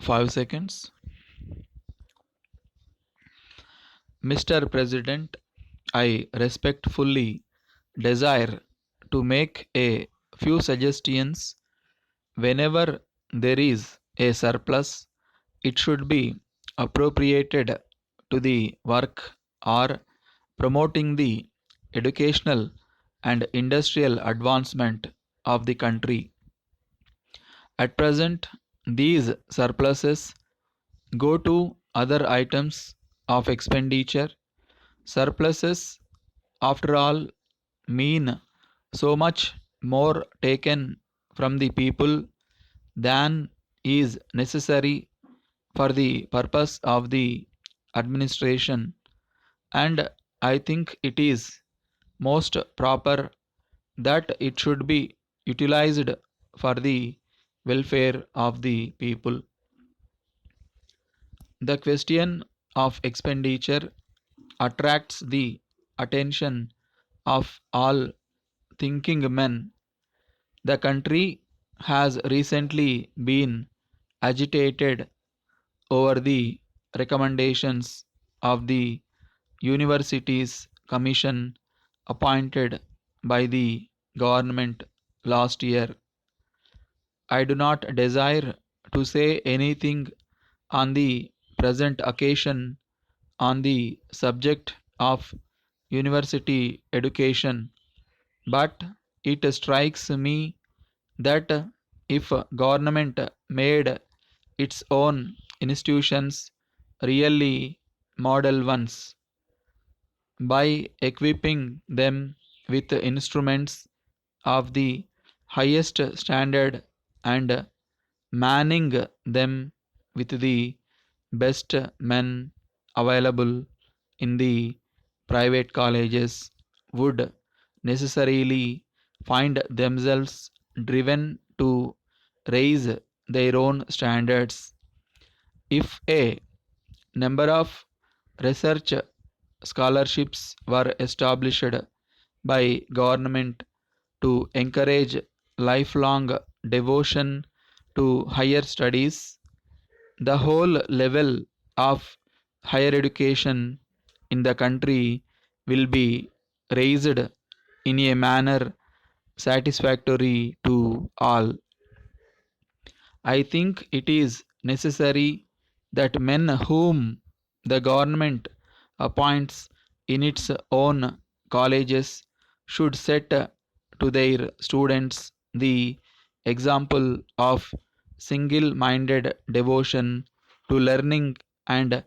5 seconds. Mr. President, I respectfully desire to make a few suggestions. Whenever there is a surplus, it should be appropriated to the work or promoting the educational and industrial advancement of the country. At present, these surpluses go to other items of expenditure. Surpluses, after all, mean so much more taken from the people than is necessary for the purpose of the administration, and I think it is most proper that it should be utilized for the welfare of the people. The question of expenditure attracts the attention of all thinking men. The country has recently been agitated over the recommendations of the Universities Commission appointed by the government last year. I do not desire to say anything on the present occasion on the subject of university education, but it strikes me that if government made its own institutions really model ones by equipping them with instruments of the highest standard and manning them with the best men available in the private colleges would necessarily find themselves driven to raise their own standards. If a number of research scholarships were established by government to encourage lifelong devotion to higher studies, the whole level of higher education in the country will be raised in a manner satisfactory to all. I think it is necessary that men whom the government appoints in its own colleges should set to their students the example of single minded devotion to learning and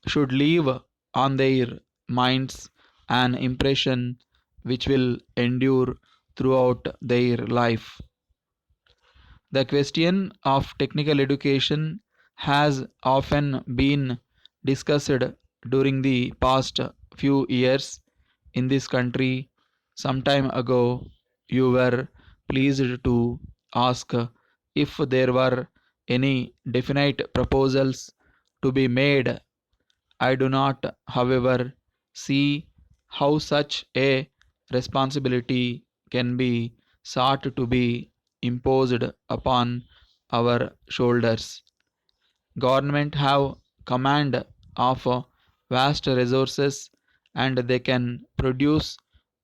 should leave on their minds an impression which will endure throughout their life. The question of technical education has often been discussed during the past few years in this country. Some time ago, you were pleased to ask if there were any definite proposals to be made. I do not, however, see how such a responsibility can be sought to be imposed upon our shoulders. Government have command of vast resources and they can produce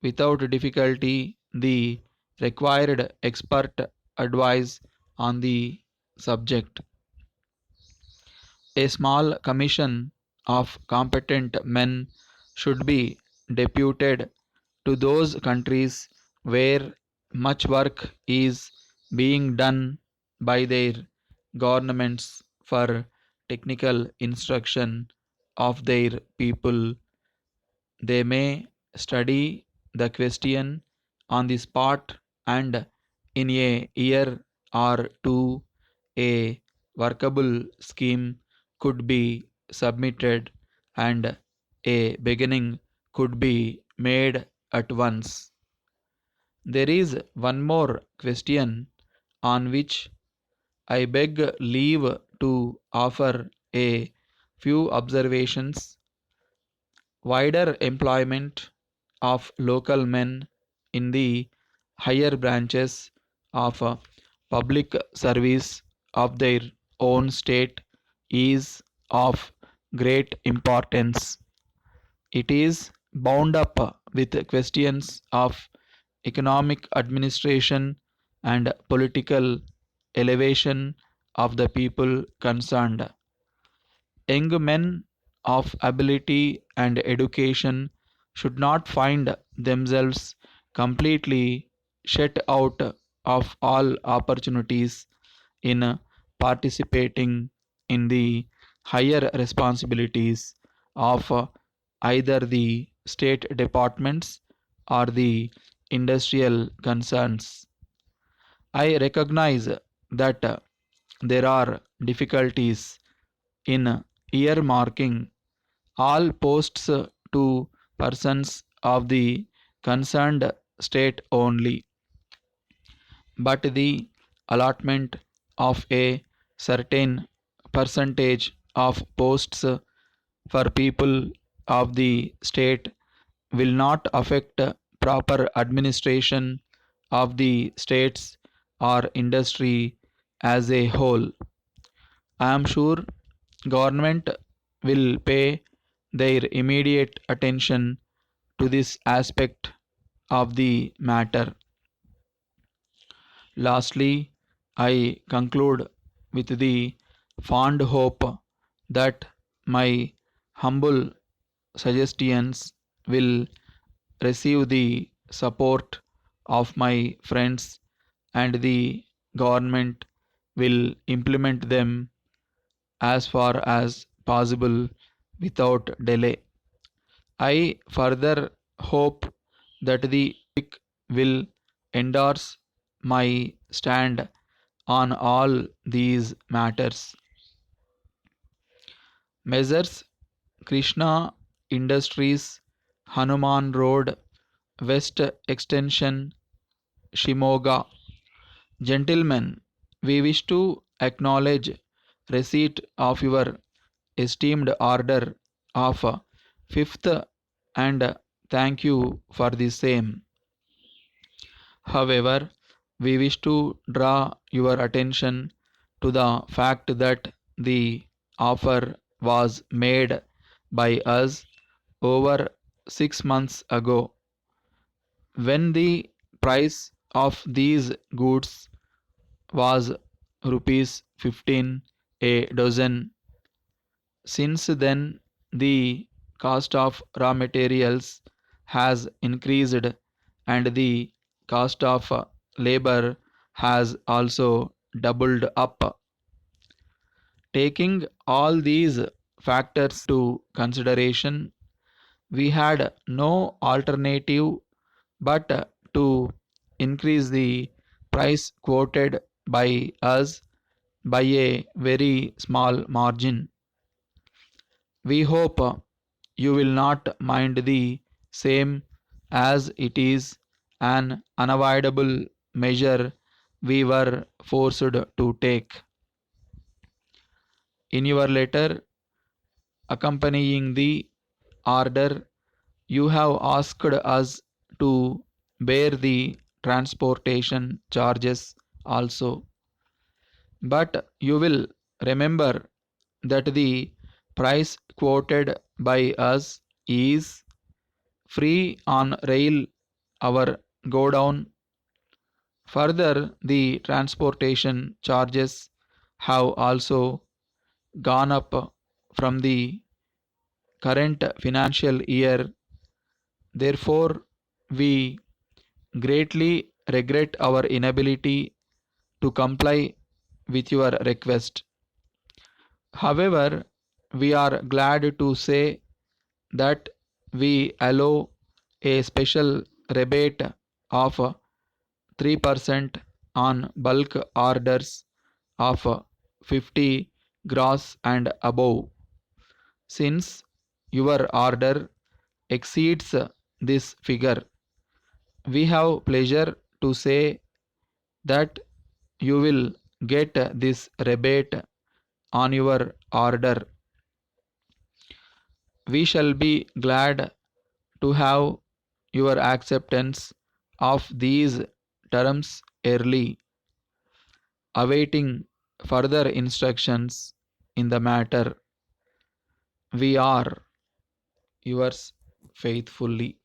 without difficulty the required expert advice on the subject. A small commission of competent men should be deputed to those countries where much work is being done by their governments for technical instruction of their people. They may study the question on the spot, and in a year or two, a workable scheme could be submitted and a beginning could be made at once. There is one more question on which I beg leave to offer a few observations. Wider employment of local men in the higher branches of public service of their own state is of great importance. It is bound up with questions of economic administration and political elevation of the people concerned. Young men of ability and education should not find themselves completely shut out of all opportunities in participating in the higher responsibilities of either the state departments or the industrial concerns. I recognize that there are difficulties in earmarking all posts to persons of the concerned state only, but the allotment of a certain percentage of posts for people of the state will not affect proper administration of the states or industry as a whole. I am sure government will pay their immediate attention to this aspect of the matter. Lastly, I conclude with the fond hope that my humble suggestions will receive the support of my friends and the government will implement them as far as possible without delay. I further hope that the public will endorse my stand on all these matters. Messrs. Krishna Industries, Hanuman Road, West Extension, Shimoga. Gentlemen, we wish to acknowledge receipt of your esteemed order of 5th and thank you for the same. However, we wish to draw your attention to the fact that the offer was made by us over 6 months ago, when the price of these goods was rupees 15 a dozen. Since then, the cost of raw materials has increased and the cost of labor has also doubled up. Taking all these factors to consideration, we had no alternative but to increase the price quoted by us by a very small margin. We hope you will not mind the same, as it is an unavoidable measure we were forced to take. In your letter accompanying the order, you have asked us to bear the transportation charges also. But you will remember that the price quoted by us is free on rail our go down. Further, the transportation charges have also gone up from the current financial year. Therefore, we greatly regret our inability to comply with your request. However, we are glad to say that we allow a special rebate of 3% on bulk orders of 50 gross and above. Since your order exceeds this figure, we have pleasure to say that you will get this rebate on your order. We shall be glad to have your acceptance of these terms early, awaiting further instructions in the matter. We are yours faithfully.